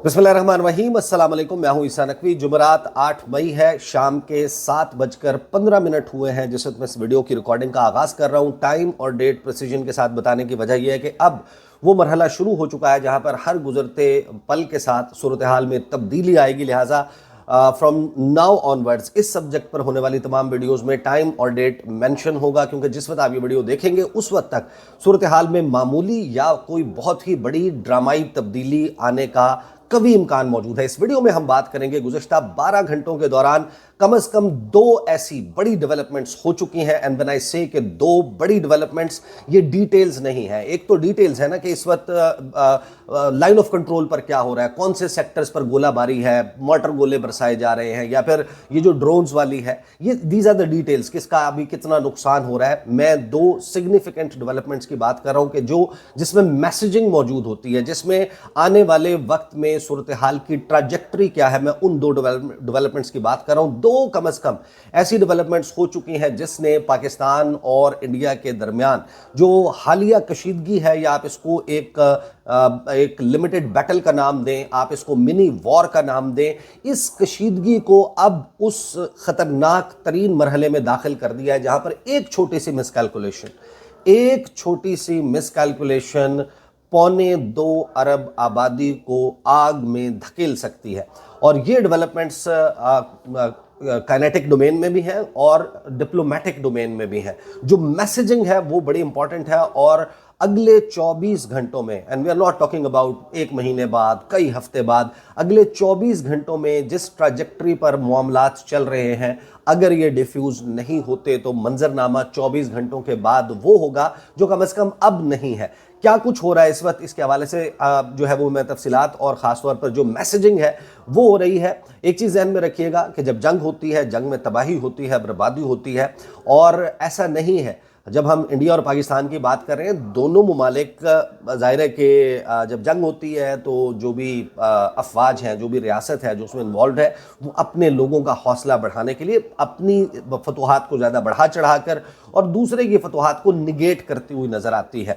बिस्मिल्लाहिर्रहमानिर्रहीम, अस्सलाम वालेकुम। मैं हूं ईसा नकवी। जुमेरात 8 मई है, शाम के 7:15 हुए हैं जिस वक्त मैं इस वीडियो की रिकॉर्डिंग का आगाज़ कर रहा हूं। टाइम और डेट प्रिसीजन के साथ बताने की वजह यह है कि अब वो मरहला शुरू हो चुका है जहां पर हर गुजरते पल के साथ सूरत हाल में तब्दीली आएगी। लिहाजा फ्रॉम नाउ ऑनवर्ड्स इस सब्जेक्ट पर होने वाली तमाम वीडियोस में टाइम और डेट मेंशन होगा, क्योंकि जिस वक्त आप ये वीडियो देखेंगे उस वक्त तक सूरत हाल में मामूली या कोई बहुत ही बड़ी ड्रामाई तब्दीली आने का कभी इम्कान मौजूद है। इस वीडियो में हम बात करेंगे गुज़श्ता 12 घंटों के दौरान कम से कम 2 ऐसी बड़ी डेवलपमेंट्स हो चुकी हैं। एंड व्हेन आई से कि 2 बड़ी डेवलपमेंट्स, ये डिटेल्स नहीं है। एक तो डिटेल्स है ना कि इस वक्त लाइन ऑफ कंट्रोल पर क्या हो रहा है, कौन से सेक्टर्स पर गोलाबारी है, मोर्टर गोले बरसाए जा रहे हैं, या फिर ये जो ड्रोन्स वाली है, ये दीज आर द डिटेल्स, किसका अभी कितना नुकसान हो रहा है। मैं 2 सिग्निफिकेंट डेवलपमेंट्स की बात कर रहा हूं कि जिसमें मैसेजिंग मौजूद होती है, जिसमें आने वाले वक्त में सूरत हाल की ट्रैजेक्टरी क्या है। मैं उन 2 डेवलपमेंट्स की बात कर रहा हूं। 2 कम से कम ऐसी डेवलपमेंट्स हो चुकी हैं जिसने पाकिस्तान और इंडिया के दरमियान जो हालिया कशीदगी है, या आप इसको एक लिमिटेड बैटल का नाम दें, आप इसको मिनी वॉर का नाम दें, इस कशीदगी को अब उस खतरनाक तरीन मरहले में दाखिल कर दिया है जहां पर एक छोटी सी मिसकैलकुलेशन 1.25 अरब आबादी को आग में धकेल सकती है। और ये डेवलपमेंट्स काइनेटिक डोमेन में भी है और डिप्लोमेटिक डोमेन में भी है। जो मैसेजिंग है वो बड़ी इंपॉर्टेंट है, और अगले 24 घंटों में, and we are not talking about 1 महीने बाद, कई हफ्ते बाद, अगले 24 घंटों में जिस ट्रैजेक्टरी पर मामलात चल रहे हैं, अगर ये डिफ्यूज नहीं होते तो मंजरनामा 24 घंटों के बाद वो होगा जो कम से कम अब नहीं है। क्या कुछ हो रहा है इस वक्त, इसके हवाले से जो है वो मैं तफसीलात और ख़ासतौर पर जो मैसेजिंग है वो हो रही है। एक चीज़ ज़हन में रखिएगा कि जब जंग होती है, जंग में तबाही होती है, बर्बादी होती है, और ऐसा नहीं है। जब हम इंडिया और पाकिस्तान की बात कर रहे हैं, दोनों ममालिक ज़ाहिर है कि जब जंग होती है तो जो भी अफवाज हैं, जो भी रियासत है जो उसमें इन्वॉल्व है, वो अपने लोगों का हौसला बढ़ाने के लिए अपनी फतूहात को ज़्यादा बढ़ा चढ़ा कर और दूसरे की फतूहात को निगेट करती हुई नज़र आती है।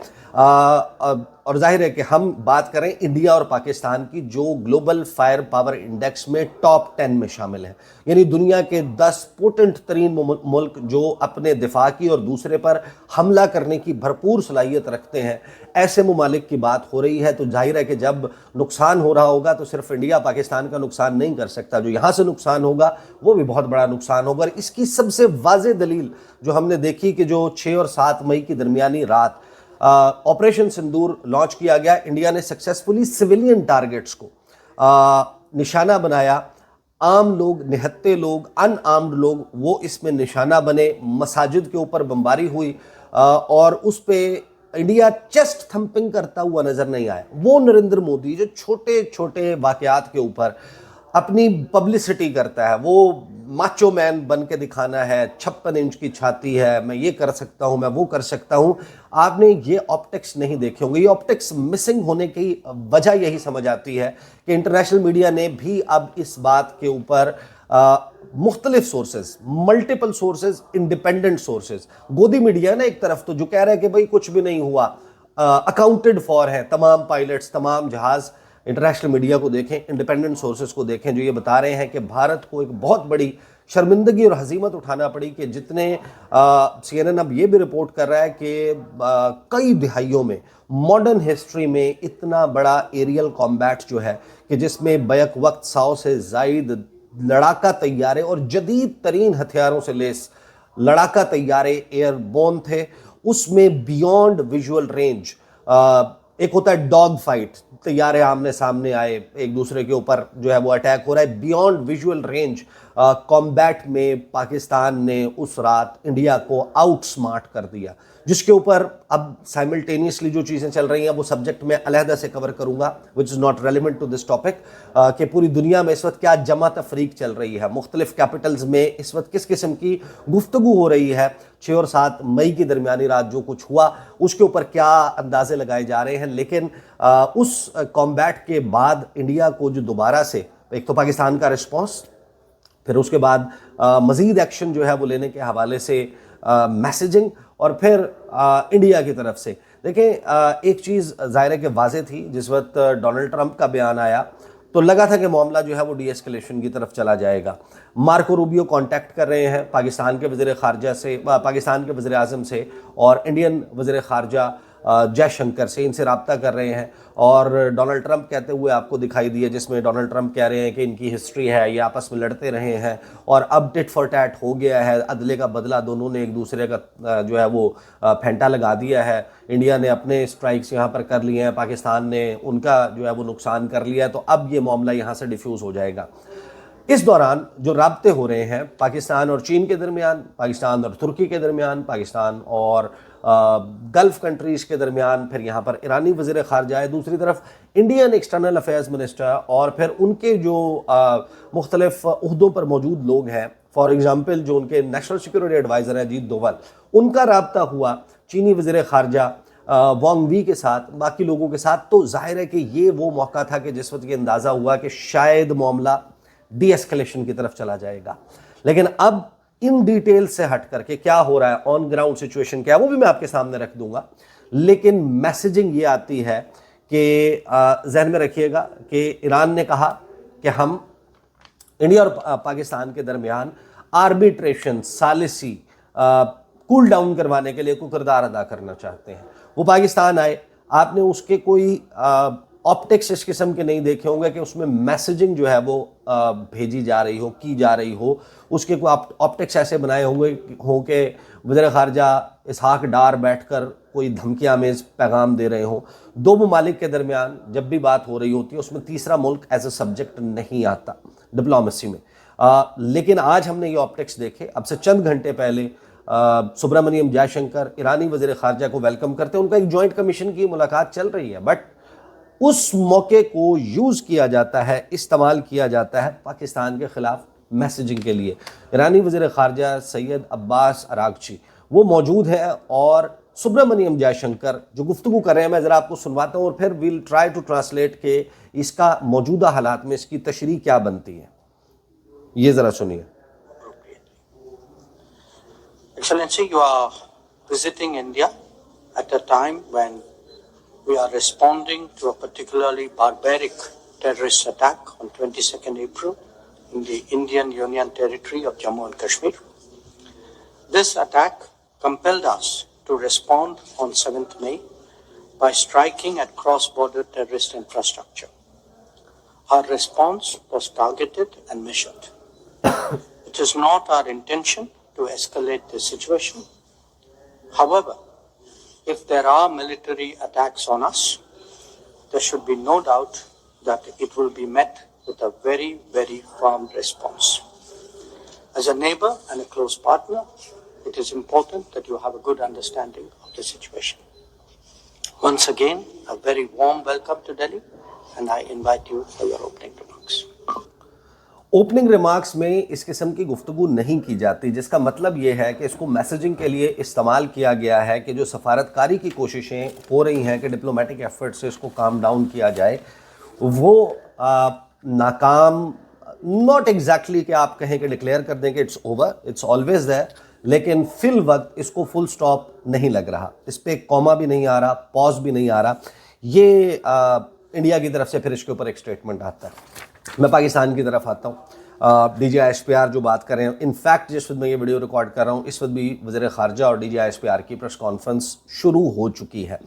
और जाहिर है कि हम बात करें इंडिया और पाकिस्तान की, जो ग्लोबल फायर पावर इंडेक्स में टॉप 10 में शामिल है, यानी दुनिया के 10 पोटेंट तरीन मुल्क जो अपने दिफा की और दूसरे पर हमला करने की भरपूर सलाहियत रखते हैं, ऐसे ममालिक की बात हो रही है। तो जाहिर है कि जब नुकसान हो रहा होगा तो सिर्फ इंडिया पाकिस्तान का नुकसान नहीं कर सकता, जो यहाँ से नुकसान होगा वो भी बहुत बड़ा नुकसान होगा। और इसकी सबसे वाज़ेह दलील जो हमने देखी कि जो 6 और 7 मई की दरमियानी रात ऑपरेशन सिंदूर लॉन्च किया गया, इंडिया ने सक्सेसफुली सिविलियन टारगेट्स को निशाना बनाया। आम लोग, निहत्ते लोग, अनआर्म्ड लोग वो इसमें निशाना बने। मसाजिद के ऊपर बमबारी हुई और उस पे इंडिया चेस्ट थंपिंग करता हुआ नजर नहीं आया। वो नरेंद्र मोदी जो छोटे छोटे वाकयात के ऊपर अपनी पब्लिसिटी करता है, वो माचो मैन बन के दिखाना है, 56 इंच की छाती है, मैं ये कर सकता हूँ, मैं वो कर सकता हूँ, आपने ये ऑप्टिक्स नहीं देखे होंगे। ये ऑप्टिक्स मिसिंग होने की वजह यही समझ आती है कि इंटरनेशनल मीडिया ने भी अब इस बात के ऊपर मुख्तलिफ sources, multiple sources, independent sources, गोदी मीडिया ना एक तरफ तो जो कह रहा है कि भाई कुछ भी नहीं हुआ, अकाउंटेड फॉर है तमाम पायलट्स, तमाम जहाज। इंटरनेशनल मीडिया को देखें, इंडिपेंडेंट सोर्सेज को देखें, जो ये बता रहे हैं कि भारत को एक बहुत बड़ी शर्मिंदगी और हजीमत उठाना पड़ी कि जितने CNN अब ये भी रिपोर्ट कर रहा है कि कई दिहाइयों में, मॉडर्न हिस्ट्री में इतना बड़ा एरियल कॉम्बैट जो है कि जिसमें बैक वक्त 100 से ज़ायद लड़ाका तैयारे और जदीद तरीन हथियारों से लेस लड़ाका तैयारे एयरबोर्न थे, उसमें बियॉन्ड विजुअल रेंज, एक होता है डॉग फाइट, तैयारे आमने सामने आए, एक दूसरे के ऊपर जो है वो अटैक हो रहा है, बियॉन्ड विजुअल रेंज कॉम्बैट में पाकिस्तान ने उस रात इंडिया को आउटस्मार्ट कर दिया, जिसके ऊपर अब साइमल्टेनियसली जो चीज़ें चल रही हैं वो सब्जेक्ट में अलहदा से कवर करूंगा, which is not relevant to this topic, कि पूरी दुनिया में इस वक्त क्या जमा तफरीक चल रही है, मुख्तलिफ कैपिटल्स में इस वक्त किस किस्म की गुफ्तगू हो रही है। 6 और 7 मई की दरमियानी रात जो कुछ हुआ उसके ऊपर क्या अंदाजे लगाए जा रहे हैं। लेकिन उस कॉम्बैट के बाद इंडिया को जो दोबारा से, एक तो पाकिस्तान का रिस्पॉन्स, फिर उसके बाद मज़ीद एक्शन जो है वो लेने के हवाले से मैसेजिंग, और फिर इंडिया की तरफ से देखें, एक चीज़ ज़ाहिर है कि वाज़ेह थी, जिस वक्त डोनाल्ड ट्रंप का बयान आया तो लगा था कि मामला जो है वो डी एस्केलेशन की तरफ चला जाएगा। मार्को रूबियो कांटेक्ट कर रहे हैं पाकिस्तान के वज़ीर ख़ारजा से, पाकिस्तान के वज़ीर आज़म से, और इंडियन वज़ीर ख़ारजा जयशंकर से, इनसे रब्ता कर रहे हैं। और डोनाल्ड ट्रंप कहते हुए आपको दिखाई दिए, जिसमें डोनाल्ड ट्रंप कह रहे हैं कि इनकी हिस्ट्री है, ये आपस में लड़ते रहे हैं और अब टिट फॉर टैट हो गया है, अदले का बदला, दोनों ने एक दूसरे का जो है वो फेंटा लगा दिया है। इंडिया ने अपने स्ट्राइक्स यहाँ पर कर लिए हैं, पाकिस्तान ने उनका जो है वो नुकसान कर लिया है, तो अब ये मामला यहाँ से डिफ्यूज़ हो जाएगा। इस दौरान जो राब्ते हो रहे हैं पाकिस्तान और चीन के दरमियान, पाकिस्तान और तुर्की के दरमियान, पाकिस्तान और गल्फ़ कंट्रीज़ के दरमियान, फिर यहाँ पर ईरानी वज़ीर ख़ारजा है, दूसरी तरफ इंडियन एक्सटर्नल अफेयर्स मिनिस्टर, और फिर उनके जो मुख्तलिफ उहदों पर मौजूद लोग हैं, फॉर एग्ज़ाम्पल जो उनके नेशनल सिक्योरिटी एडवाइज़र हैं अजीत डोवल, उनका रब्ता हुआ चीनी वज़ीर ख़ारजा वांग वी के साथ, बाकी लोगों के साथ। तो जाहिर है कि ये वो मौका था कि जिस वक्त ये अंदाज़ा हुआ कि शायद मामला डी एस्केलेशन की तरफ चला जाएगा। लेकिन अब इन डिटेल से हट करके क्या हो रहा है, ऑन ग्राउंड सिचुएशन क्या है, वो भी मैं आपके सामने रख दूंगा। लेकिन मैसेजिंग ये आती है कि जहन में रखिएगा कि ईरान ने कहा कि हम इंडिया और पाकिस्तान के दरमियान आर्बिट्रेशन, सालिसी, कूल डाउन करवाने के लिए कोई किरदार अदा करना चाहते हैं। वो पाकिस्तान आए, आपने उसके कोई ऑप्टिक्स इस किस्म के नहीं देखे होंगे कि उसमें मैसेजिंग जो है वो भेजी जा रही हो, की जा रही हो। उसके कोई ऑप्टिक्स ऐसे बनाए हों कि वज़ीर ख़ारजा इसहाक डार बैठकर कोई धमकी आमेज़ पैगाम दे रहे हों। दो ममालिक के दरमियान जब भी बात हो रही होती है उसमें तीसरा मुल्क एज ए सब्जेक्ट नहीं आता डिप्लोमेसी में। लेकिन आज हमने ये ऑप्टिक्स देखे। अब से चंद घंटे पहले सुब्रमण्यम जयशंकर ईरानी वज़ीर ख़ारजा को वेलकम करते हैं, उनका एक जॉइंट कमीशन की मुलाकात चल रही है, बट उस मौके को यूज़ किया जाता है, इस्तेमाल किया जाता है पाकिस्तान के ख़िलाफ़ मैसेजिंग के लिए। ईरानी वज़ीर ख़ारजा सैयद अब्बास अरागची वो मौजूद है, और सुब्रमण्यम जयशंकर जो गुफ्तगू कर रहे हैं, मैं ज़रा आपको सुनवाता हूँ और फिर विल ट्राई टू ट्रांसलेट के इसका मौजूदा हालात में इसकी तशरीह क्या बनती है। ये ज़रा सुनिए। Excellency, you are visiting India at a time when we are responding to a particularly barbaric terrorist attack on 22nd April in the Indian Union territory of Jammu and Kashmir. This attack compelled us to respond on 7th May by striking at cross-border terrorist infrastructure. Our response was targeted and measured. It is not our intention to escalate the situation. However, if there are military attacks on us, there should be no doubt that it will be met with a very, very firm response. As a neighbor and a close partner, it is important that you have a good understanding of the situation. Once again, a very warm welcome to Delhi, and I invite you for your opening remarks. Opening remarks में इस किस्म की गुफ्तगू नहीं की जाती, जिसका मतलब ये है कि इसको मैसेजिंग के लिए इस्तेमाल किया गया है कि जो सफारतकारी की कोशिशें हो रही हैं कि डिप्लोमेटिक एफर्ट से इसको काम डाउन किया जाए, वो नाकाम, नॉट एग्जैक्टली कि आप कहें कि डिक्लेयर कर दें कि it's over, it's always there, लेकिन फिल वक्त इसको फुल स्टॉप नहीं लग रहा, इस पर कॉमा भी नहीं आ रहा, पॉज भी नहीं आ रहा। ये इंडिया की तरफ से फिर इसके ऊपर एक स्टेटमेंट आता है। मैं पाकिस्तान की तरफ आता हूँ। DGISPR जो बात कर रहे हैं, इनफैक्ट जिस वक्त मैं ये वीडियो रिकॉर्ड कर रहा हूँ इस वक्त भी वज़ीर ख़ारजा और DGISPR की प्रेस कॉन्फ्रेंस शुरू हो चुकी है।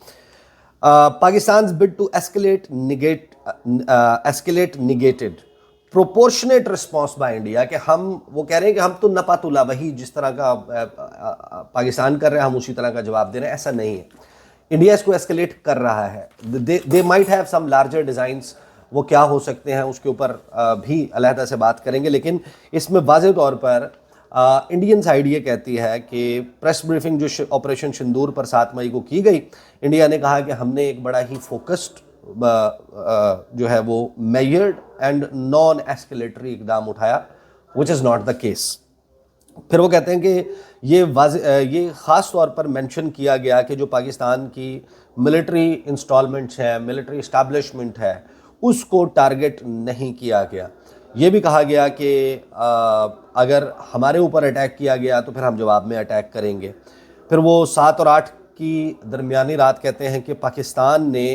Pakistan bid to escalate negated, proportionate response by India, कि हम वो कह रहे हैं कि हम तो नपातुला वही जिस तरह का पाकिस्तान कर रहे हैं हम उसी तरह का जवाब दे रहे हैं, ऐसा नहीं है। इंडिया इसको एस्केलेट कर रहा है। They might have some larger designs, वो क्या हो सकते हैं उसके ऊपर भी अलहदा से बात करेंगे। लेकिन इसमें वाज़ेह तौर पर इंडियन साइड ये कहती है कि प्रेस ब्रीफिंग जो ऑपरेशन सिंदूर पर 7 मई को की गई, इंडिया ने कहा कि हमने एक बड़ा ही फोकस्ड जो है वो मेजर्ड एंड नॉन एस्केलेटरी इकदाम उठाया, विच इज़ नॉट द केस। फिर वो कहते हैं कि ये ख़ास तौर पर मेंशन किया गया कि जो पाकिस्तान की मिलिट्री इंस्टॉलमेंट्स हैं, मिलिट्री इस्टेब्लिशमेंट है, उसको टारगेट नहीं किया गया। ये भी कहा गया कि अगर हमारे ऊपर अटैक किया गया तो फिर हम जवाब में अटैक करेंगे। फिर वो 7 और 8 की दरमियानी रात कहते हैं कि पाकिस्तान ने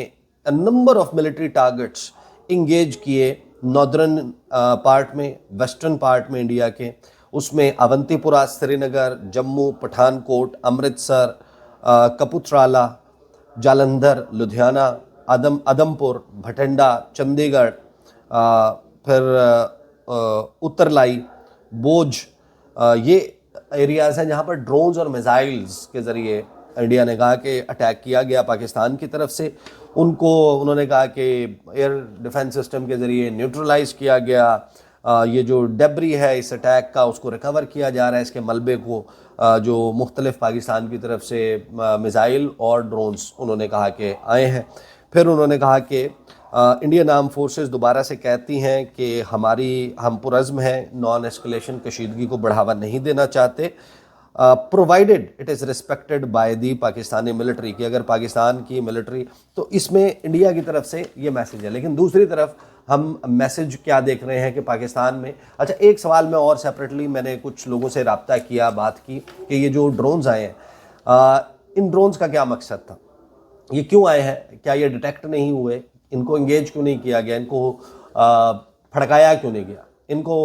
a number of military targets engage किए नॉर्दर्न पार्ट में, वेस्टर्न पार्ट में इंडिया के, उसमें अवंतीपुरा, श्रीनगर, जम्मू, पठानकोट, अमृतसर, कपूरथला, जालंधर, लुधियाना, आदमपुर, भटिंडा, चंडीगढ़, फिर उत्तरलाई, बोझ, ये एरियाज़ हैं जहाँ पर ड्रोन्स और मिसाइल्स के ज़रिए इंडिया ने कहा कि अटैक किया गया पाकिस्तान की तरफ से। उनको उन्होंने कहा कि एयर डिफेंस सिस्टम के ज़रिए न्यूट्रलाइज किया गया। ये जो डेब्री है इस अटैक का, उसको रिकवर किया जा रहा है, इसके मलबे को, जो मुख्तलिफ पाकिस्तान की तरफ से मिसाइल और ड्रोन्स उन्होंने कहा कि आए हैं। फिर उन्होंने कहा कि इंडियन आर्म फोर्सेस दोबारा से कहती हैं कि हम पुरज़्म हैं, नॉन एस्केलेशन कशीदगी को बढ़ावा नहीं देना चाहते, provided it is respected by the Pakistani military, कि अगर पाकिस्तान की मिलिट्री, तो इसमें इंडिया की तरफ से ये मैसेज है। लेकिन दूसरी तरफ हम मैसेज क्या देख रहे हैं कि पाकिस्तान में, अच्छा एक सवाल में और सेपरेटली मैंने कुछ लोगों से रब्ता किया, बात की कि ये जो ड्रोन्स आए हैं, इन ड्रोन्स का क्या मकसद था, ये क्यों आए हैं, क्या ये डिटेक्ट नहीं हुए, इनको इंगेज क्यों नहीं किया गया, इनको फड़काया क्यों नहीं गया, इनको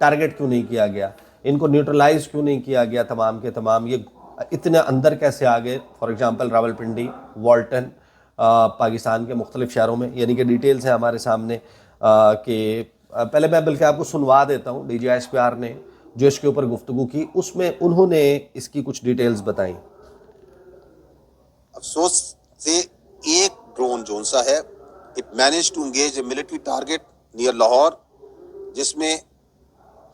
टारगेट क्यों नहीं किया गया, इनको न्यूट्रलाइज क्यों नहीं किया गया, तमाम के तमाम ये इतने अंदर कैसे आ गए। For example Rawalpindi, Walton, Pakistan के मुख्तलिफ शहरों में, यानी कि डिटेल्स हैं हमारे सामने कि पहले मैं बल्कि आपको सुनवा देता हूँ। DGISPR ने जो इसके ऊपर गुफ्तगू की, उसमें उन्होंने इसकी कुछ डिटेल्स बताई। अफसोस से एक ड्रोन जोन सा है, it manage to engage a military target near Lahore, जिसमें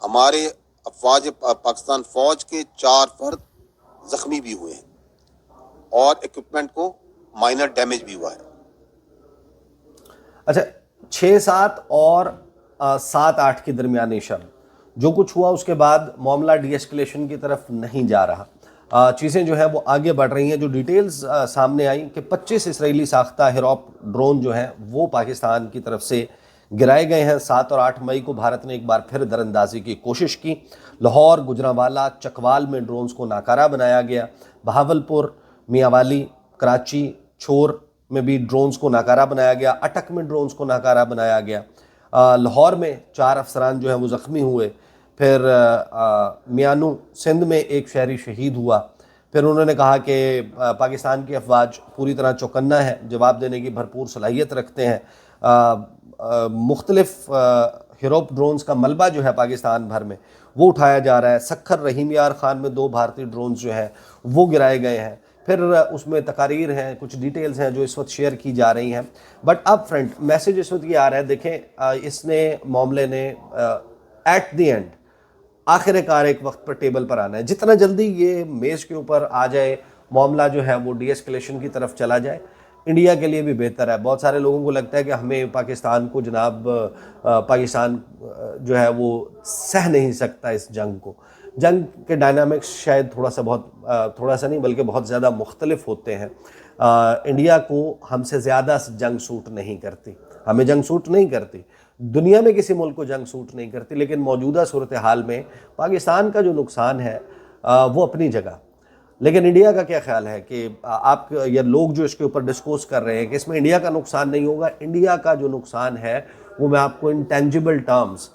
हमारे अफवाज पाकिस्तान फौज के 4 फर्द जख्मी भी हुए हैं और इक्विपमेंट को माइनर डैमेज भी हुआ है। अच्छा, 6-7 और 7-8 की दरमियानी शर्म जो कुछ हुआ, उसके बाद मामला डीएस्केलेशन की तरफ नहीं जा रहा। चीज़ें जो है वो आगे बढ़ रही हैं। जो डिटेल्स सामने आई कि 25 इसराइली साख्ता हिरॉप ड्रोन जो हैं वो पाकिस्तान की तरफ से गिराए गए हैं। 7 और 8 मई को भारत ने एक बार फिर दरअंदाजी की कोशिश की। लाहौर, गुजरांवाला, चकवाल में ड्रोन्स को नाकारा बनाया गया। बहावलपुर, मियांवाली, कराची, छोर में भी ड्रोन्स को नाकारा बनाया गया। अटक में ड्रोन्स को नाकारा बनाया गया। लाहौर में 4 अफसरान जो हैं वो ज़ख्मी हुए। फिर मियानू सिंध में एक शहरी शहीद हुआ। फिर उन्होंने कहा कि पाकिस्तान की अफवाज पूरी तरह चौकन्ना है, जवाब देने की भरपूर सलाहियत रखते हैं। मुख्तलिफ हिरोप ड्रोन्स का मलबा जो है पाकिस्तान भर में वो उठाया जा रहा है। सखर, रहीम यार खान में 2 भारतीय ड्रोन्स जो हैं वो गिराए गए हैं। फिर उसमें तकारीर हैं, कुछ डिटेल्स हैं जो इस वक्त शेयर की जा रही हैं। बट अब फ्रेंड मैसेज इस वक्त ये आ रहा है, देखें इसने मामले ने एट द एंड आखिरकार एक वक्त पर टेबल पर आना है। जितना जल्दी ये मेज़ के ऊपर आ जाए, मामला जो है वो डीएस्केलेशन की तरफ चला जाए, इंडिया के लिए भी बेहतर है। बहुत सारे लोगों को लगता है कि हमें पाकिस्तान को जनाब पाकिस्तान जो है वो सह नहीं सकता इस जंग को। जंग के डायनामिक्स शायद थोड़ा सा नहीं बल्कि बहुत ज़्यादा मुख्तलिफ होते हैं। इंडिया को हमसे ज़्यादा जंग सूट नहीं करती, हमें जंग सूट नहीं करती, दुनिया में किसी मुल्क को जंग सूट नहीं करती। लेकिन मौजूदा सूरत हाल में पाकिस्तान का जो नुकसान है वो अपनी जगह। लेकिन इंडिया का क्या ख्याल है कि आप या लोग जो इसके ऊपर डिस्कोस कर रहे हैं कि इसमें इंडिया का नुकसान नहीं होगा। इंडिया का जो नुकसान है वो मैं आपको इंटेंजिबल टर्म्स,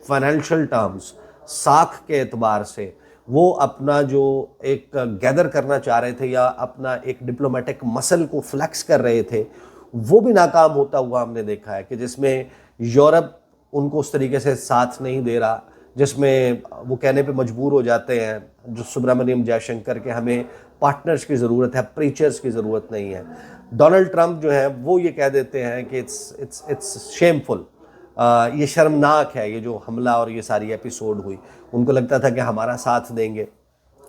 फाइनेंशियल टर्म्स, साख के एतबार से वो अपना जो एक गैदर करना चाह रहे थे या अपना एक डिप्लोमेटिक मसल को फ्लेक्स कर रहे थे, वो भी नाकाम होता हुआ हमने देखा है। कि जिसमें यूरोप उनको उस तरीके से साथ नहीं दे रहा, जिसमें वो कहने पे मजबूर हो जाते हैं जो सुब्रमण्यम जयशंकर के, हमें पार्टनर्स की ज़रूरत है, प्रीचर्स की ज़रूरत नहीं है। डोनाल्ड ट्रंप जो है वो ये कह देते हैं कि इट्स शेमफुल, ये शर्मनाक है ये जो हमला और ये सारी एपिसोड हुई। उनको लगता था कि हमारा साथ देंगे,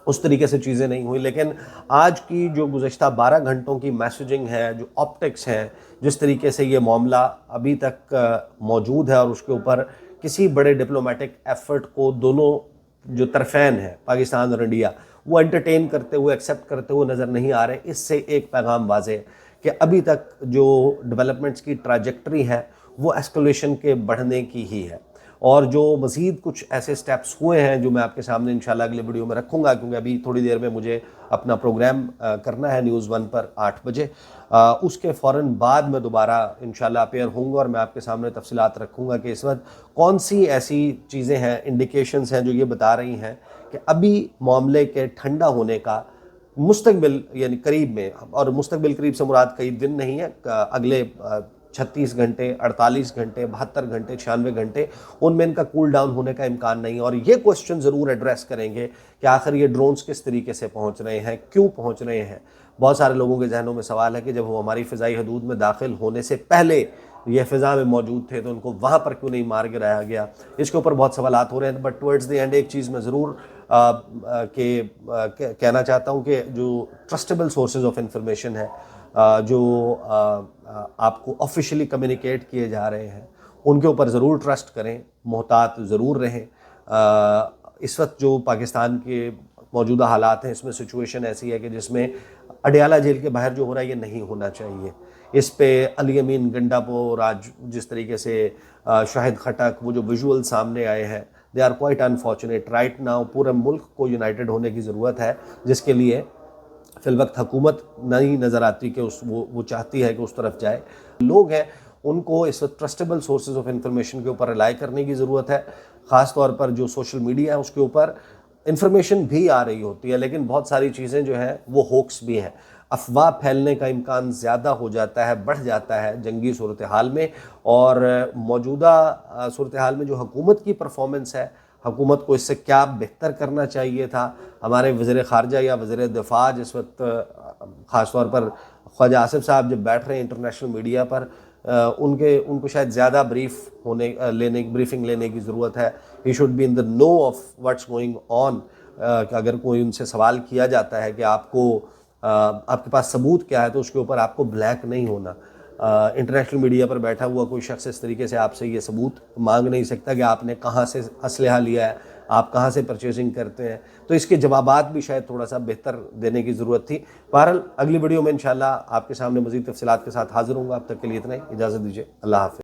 उस तरीके से चीज़ें नहीं हुई। लेकिन आज की जो गुज़श्ता 12 घंटों की मैसेजिंग है, जो ऑप्टिक्स हैं, जिस तरीके से ये मामला अभी तक मौजूद है और उसके ऊपर किसी बड़े डिप्लोमेटिक एफर्ट को दोनों जो तरफ़ैन हैं पाकिस्तान और इंडिया वो एंटरटेन करते हुए, एक्सेप्ट करते हुए नज़र नहीं आ रहे। इससे एक पैगाम वाज़ेह है कि अभी तक जो डेवलपमेंट्स की ट्रैजेक्टरी है वो एस्केलेशन के बढ़ने की ही है। और जो मज़ीद कुछ ऐसे स्टेप्स हुए हैं जो मैं आपके सामने इंशाल्लाह अगले वीडियो में रखूँगा, क्योंकि अभी थोड़ी देर में मुझे अपना प्रोग्राम करना है न्यूज़ 1 पर 8 बजे। उसके फ़ौरन बाद मैं दोबारा इंशाल्लाह अपेयर होऊंगा और मैं आपके सामने तफसीलात रखूँगा कि इस वक्त कौन सी ऐसी चीज़ें हैं, इंडिकेशंस हैं जो ये बता रही हैं कि अभी मामले के ठंडा होने का मुस्तकबिल यानी करीब में, और मुस्तकबिल करीब से मुराद कई दिन नहीं है, अगले 36 घंटे, 48 घंटे, 72 घंटे, 96 घंटे, उनमें इनका कूल डाउन होने का इम्कान नहीं है। और ये क्वेश्चन ज़रूर एड्रेस करेंगे कि आखिर ये ड्रोन्स किस तरीके से पहुँच रहे हैं, क्यों पहुँच रहे हैं। बहुत सारे लोगों के जहनों में सवाल है कि जब वो हमारी फ़िज़ाई हदूद में दाखिल होने से पहले ये फ़िज़ा में मौजूद थे तो उनको वहाँ पर क्यों नहीं मार गिराया गया। इसके ऊपर बहुत सवालात हो रहे हैं। बट टुवर्ड्स द एंड एक चीज़ मैं ज़रूर कहना चाहता हूँ कि जो ट्रस्टेबल सोर्सेज ऑफ इंफॉर्मेशन है, जो आपको ऑफिशियली कम्युनिकेट किए जा रहे हैं, उनके ऊपर ज़रूर ट्रस्ट करें, मोहतात ज़रूर रहें। इस वक्त जो पाकिस्तान के मौजूदा हालात हैं, इसमें सिचुएशन ऐसी है कि जिसमें अडयाला जेल के बाहर जो हो रहा है ये नहीं होना चाहिए। इस पे अली अमीन गंडापुर, आज जिस तरीके से शाहिद खटक, वो जो विजुअल सामने आए हैं, they are quite unfortunate. Right now पूरे मुल्क को यूनाइटेड होने की ज़रूरत है, जिसके लिए फिल वक्त हुकूमत नहीं नज़र आती कि वो चाहती है कि उस तरफ जाए। लोग हैं उनको इस वक्त ट्रस्टेबल सोर्सेज ऑफ इंफॉर्मेशन के ऊपर रिलाई करने की ज़रूरत है। ख़ास तौर पर जो सोशल मीडिया है उसके ऊपर इंफॉर्मेशन भी आ रही होती है, लेकिन बहुत सारी चीज़ें जो हैं वो होक्स भी हैं। अफवाह फैलने का इम्कान ज़्यादा हो जाता है, बढ़ जाता है जंगी सूरत हाल में। और मौजूदा सूरत हाल में जो हुकूमत की परफॉर्मेंस है, हुकूमत को इससे क्या बेहतर करना चाहिए था। हमारे वज़ीर ख़ारजा या वज़ीर दिफ़ा जिस वक्त ख़ास तौर पर ख्वाजा आसिफ साहब जब बैठ रहे हैं इंटरनेशनल मीडिया पर, उनको शायद ज़्यादा ब्रीफिंग लेने की ज़रूरत है। He should be in the know of what's going on. अगर कोई उनसे सवाल किया जाता है कि आपके पास सबूत क्या है, तो उसके ऊपर आपको ब्लैक नहीं होना। इंटरनेशनल मीडिया पर बैठा हुआ कोई शख्स इस तरीके से आपसे ये सबूत मांग नहीं सकता कि आपने कहाँ से असलहा लिया है, आप कहाँ से परचेजिंग करते हैं। तो इसके जवाबात भी शायद थोड़ा सा बेहतर देने की ज़रूरत थी। बहरहाल अगली वीडियो में इंशाल्लाह आपके सामने मज़ीद तफसीलात के साथ हाज़िर होऊंगा। अब तक के लिए इतना ही, इजाज़त दीजिए। अल्लाह हाफ़िज़।